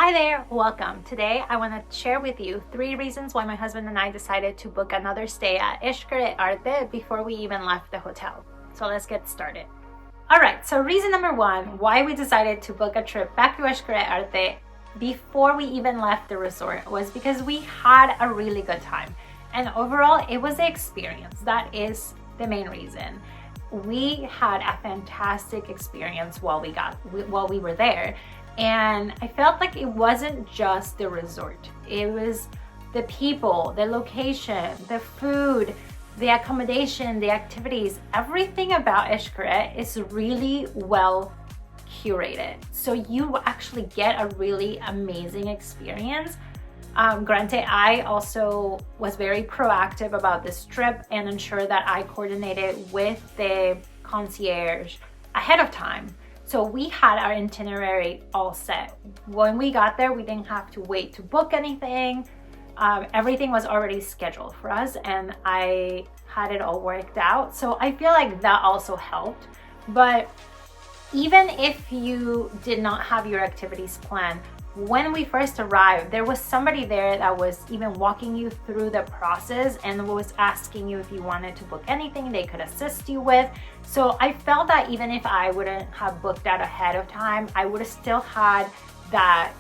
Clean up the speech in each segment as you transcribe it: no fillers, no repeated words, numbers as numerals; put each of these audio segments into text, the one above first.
Hi there, welcome. Today I want to share with you 3 reasons why my husband and I decided to book another stay at Xcaret Arte before we even left the hotel. So let's get started. Alright, so reason number 1 why we decided to book a trip back to Xcaret Arte before we even left the resort was because we had a really good time. And overall, it was the experience. That is the main reason. We had a fantastic experience while we were there. And I felt like it wasn't just the resort. It was the people, the location, the food, the accommodation, the activities. Everything about Xcaret is really well curated. So you actually get a really amazing experience. Granted, I also was very proactive about this trip and ensured that I coordinated with the concierge ahead of time. So we had our itinerary all set. When we got there, we didn't have to wait to book anything. Everything was already scheduled for us and I had it all worked out. So I feel like that also helped. But even if you did not have your activities planned, when we first arrived, there was somebody there that was even walking you through the process and was asking you if you wanted to book anything they could assist you with. So I felt that even if I wouldn't have booked that ahead of time, I would have still had that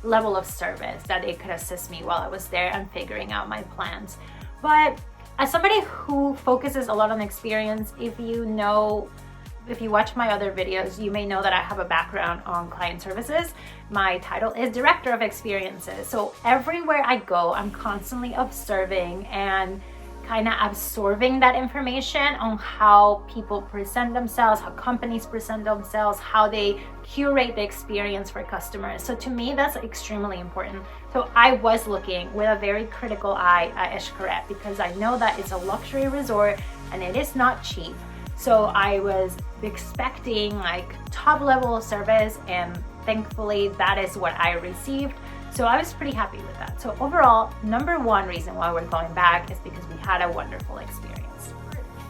level of service that they could assist me while I was there and figuring out my plans. But as somebody who focuses a lot on experience, if you watch my other videos, you may know that I have a background on client services. My title is Director of Experiences. So everywhere I go, I'm constantly observing and kind of absorbing that information on how people present themselves, how companies present themselves, how they curate the experience for customers. So to me, that's extremely important. So I was looking with a very critical eye at Xcaret because I know that it's a luxury resort and it is not cheap. So I was expecting like top level of service and thankfully that is what I received. So I was pretty happy with that. So overall, number 1 reason why we're going back is because we had a wonderful experience.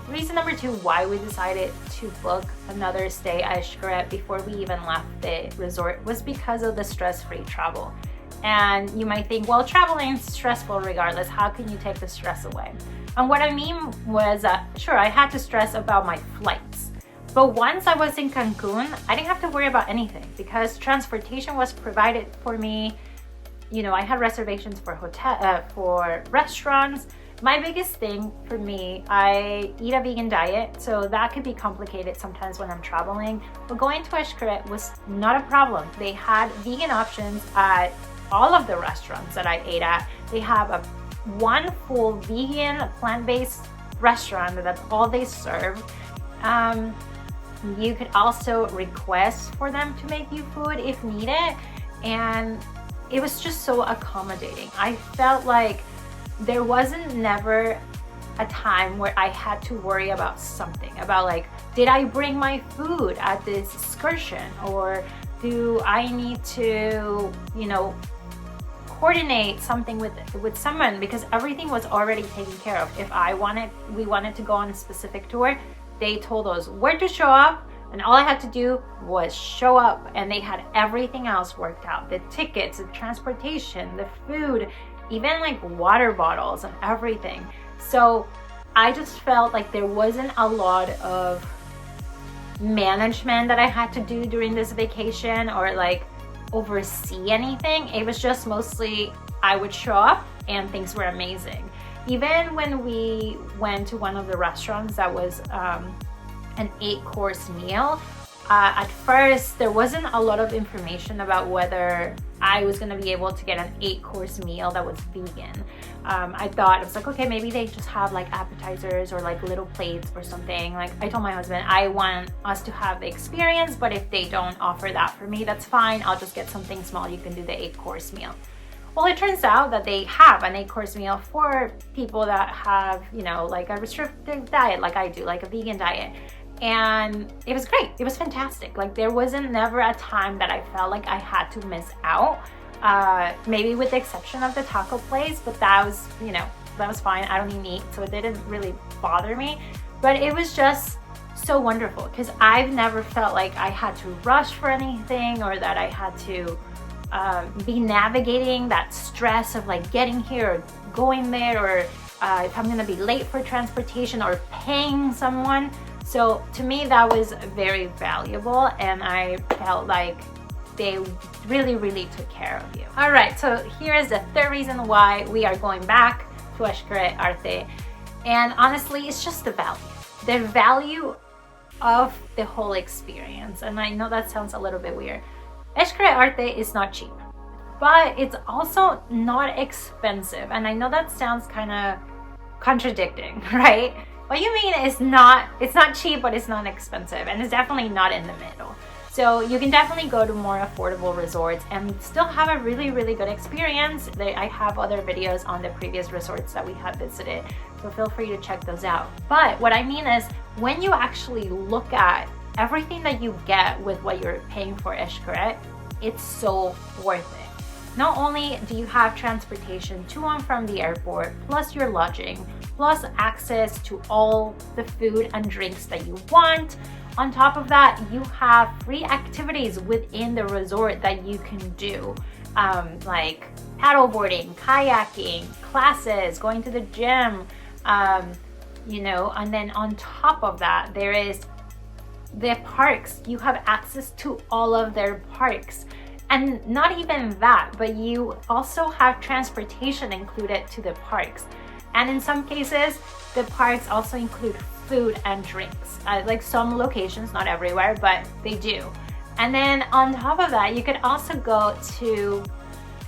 Reason number 2 why we decided to book another stay at Xcaret before we even left the resort was because of the stress-free travel. And you might think, well, traveling is stressful regardless. How can you take the stress away? And what I mean was sure, I had to stress about my flights. But once I was in Cancun, I didn't have to worry about anything because transportation was provided for me. You know, I had reservations for for restaurants. My biggest thing for me, I eat a vegan diet, so that could be complicated sometimes when I'm traveling. But going to Xcaret was not a problem. They had vegan options at all of the restaurants that I ate at. They have one full vegan plant-based restaurant that's all they serve. You could also request for them to make you food if needed, and it was just so accommodating. I felt like there wasn't never a time where I had to worry about something, about like, did I bring my food at this excursion, or do I need to, coordinate something with someone, because everything was already taken care of. If we wanted to go on a specific tour, they told us where to show up and all I had to do was show up, and they had everything else worked out. The tickets, the transportation, the food, even like water bottles and everything. So I just felt like there wasn't a lot of management that I had to do during this vacation or like oversee anything. It was just mostly I would show up and things were amazing. Even when we went to one of the restaurants that was an 8-course meal, at first there wasn't a lot of information about whether I was going to be able to get an 8-course meal that was vegan. I thought, it was like, okay, maybe they just have like appetizers or like little plates or something. Like I told my husband, I want us to have the experience, but if they don't offer that for me, that's fine. I'll just get something small. You can do the 8-course meal. Well, it turns out that they have an 8-course meal for people that have, like a restrictive diet like I do, like a vegan diet. And it was great. It was fantastic. Like there wasn't never a time that I felt like I had to miss out. Maybe with the exception of the taco place, but that was fine. I don't eat meat, so it didn't really bother me. But it was just so wonderful because I've never felt like I had to rush for anything or that I had to be navigating that stress of like getting here or going there, or if I'm gonna be late for transportation or paying someone. So to me, that was very valuable, and I felt like they really took care of you. All right, so here is the third reason why we are going back to Xcaret Arte. And honestly, it's just the value of the whole experience. And I know that sounds a little bit weird. Xcaret Arte is not cheap, but it's also not expensive. And I know that sounds kind of contradicting, right? What you mean is it's not cheap, but it's not expensive, and it's definitely not in the middle. So you can definitely go to more affordable resorts and still have a really good experience. I have other videos on the previous resorts that we have visited, so feel free to check those out. But what I mean is, when you actually look at everything that you get with what you're paying for Xcaret, it's so worth it. Not only do you have transportation to and from the airport, plus your lodging, plus access to all the food and drinks that you want. On top of that, you have free activities within the resort that you can do, like paddleboarding, kayaking, classes, going to the gym, you know, and then on top of that, there is the parks. You have access to all of their parks. And not even that, but you also have transportation included to the parks. And in some cases, the parks also include food and drinks. Like some locations, not everywhere, but they do. And then on top of that, you could also go to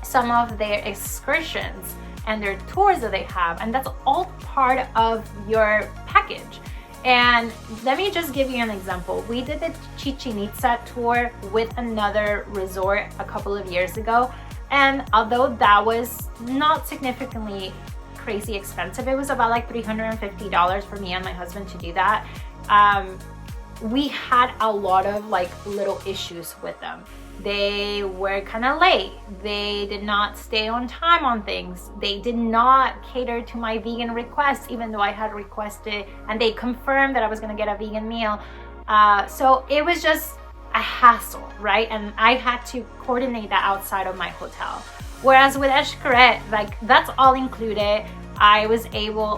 some of their excursions and their tours that they have, and that's all part of your package. And let me just give you an example. We did the Chichen Itza tour with another resort a couple of years ago, and although that was not significantly crazy expensive, it was about like $350 for me and my husband to do that. We had a lot of like little issues with them. They were kind of late. They did not stay on time on things. They did not cater to my vegan requests, even though I had requested, and they confirmed that I was gonna get a vegan meal. So it was just a hassle, right? And I had to coordinate that outside of my hotel. Whereas with Xcaret, like that's all included.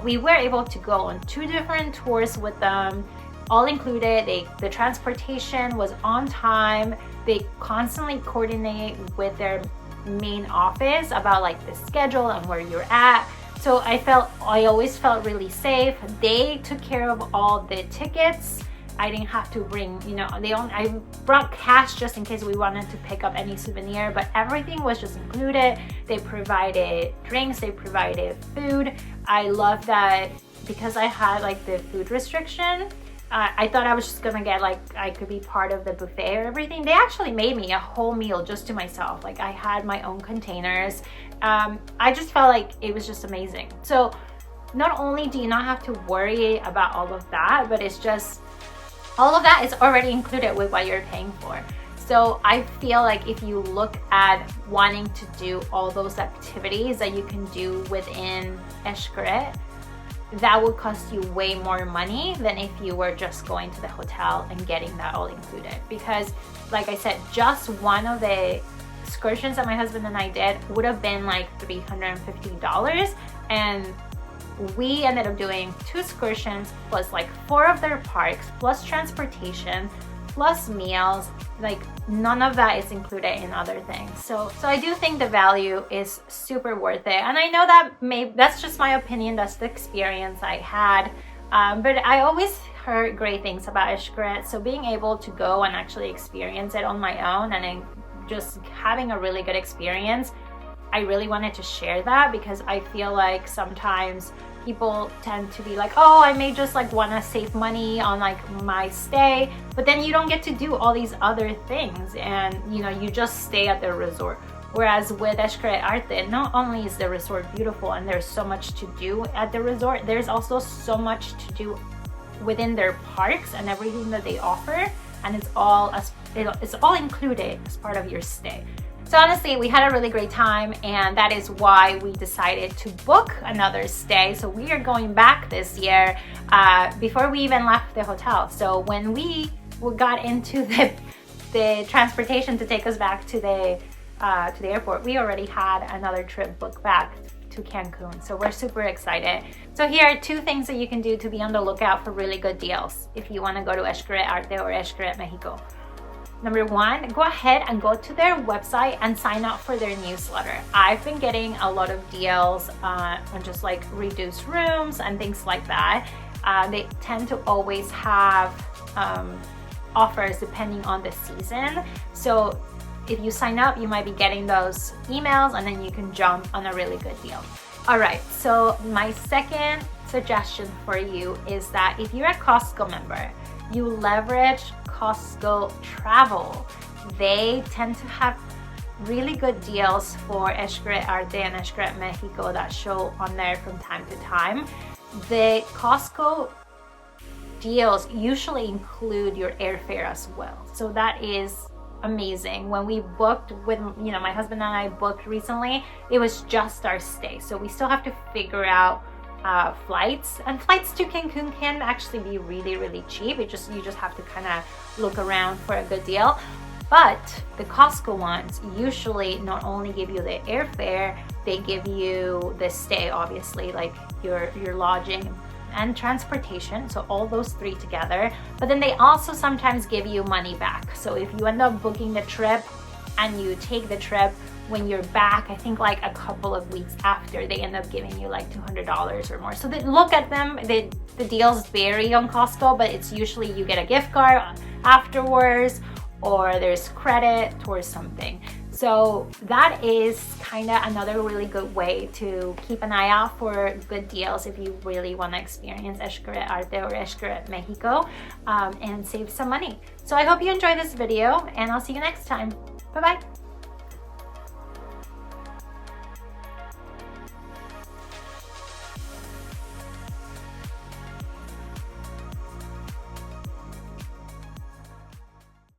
We were able to go on 2 different tours with them, all included. The transportation was on time. They constantly coordinate with their main office about like the schedule and where you're at. So I always felt really safe. They took care of all the tickets. I didn't have to bring, you know, I brought cash just in case we wanted to pick up any souvenir, but everything was just included. They provided drinks, they provided food. I love that because I had like the food restriction. I thought I was just gonna get like, I could be part of the buffet or everything. They actually made me a whole meal just to myself. Like I had my own containers. I just felt like it was just amazing. So not only do you not have to worry about all of that, but it's just, all of that is already included with what you're paying for. So I feel like if you look at wanting to do all those activities that you can do within Xcaret, that would cost you way more money than if you were just going to the hotel and getting that all included. Because like I said, just one of the excursions that my husband and I did would have been like $350, and we ended up doing 2 excursions plus like 4 of their parks plus transportation plus meals. Like none of that is included in other things. So I do think the value is super worth it. And I know that that's just my opinion, that's the experience I had, but I always heard great things about Xcaret. So being able to go and actually experience it on my own and just having a really good experience, I really wanted to share that, because I feel like sometimes people tend to be like, oh, I may just like want to save money on like my stay, but then you don't get to do all these other things, and you know, you just stay at the resort. Whereas with Xcaret Arte, not only is the resort beautiful and there's so much to do at the resort, there's also so much to do within their parks and everything that they offer, and it's all included as part of your stay. So honestly, we had a really great time, and that is why we decided to book another stay. So we are going back this year before we even left the hotel. So when we got into the transportation to take us back to the to the airport, we already had another trip booked back to Cancun. So we're super excited. So here are 2 things that you can do to be on the lookout for really good deals if you want to go to Xcaret Arte or Xcaret Mexico. Number 1, go ahead and go to their website and sign up for their newsletter. I've been getting a lot of deals on just like reduced rooms and things like that. They tend to always have offers depending on the season. So if you sign up, you might be getting those emails and then you can jump on a really good deal. All right, so my second suggestion for you is that if you're a Costco member, you leverage Costco Travel. They tend to have really good deals for Xcaret Arte and Xcaret Mexico that show on there from time to time. The Costco deals usually include your airfare as well. So that is amazing. When we booked with, my husband and I booked recently, it was just our stay. So we still have to figure out flights, and flights to Cancun can actually be really, really cheap. You just have to kind of look around for a good deal. But the Costco ones usually not only give you the airfare, they give you the stay, obviously, like your lodging and transportation, so all those 3 together. But then they also sometimes give you money back. So if you end up booking the trip and you take the trip, when you're back, I think like a couple of weeks after, they end up giving you like $200 or more. So look at them. The deals vary on Costco, but it's usually you get a gift card afterwards, or there's credit towards something. So that is kind of another really good way to keep an eye out for good deals if you really want to experience Xcaret Arte or Xcaret Mexico and save some money. So I hope you enjoyed this video, and I'll see you next time. Bye-bye.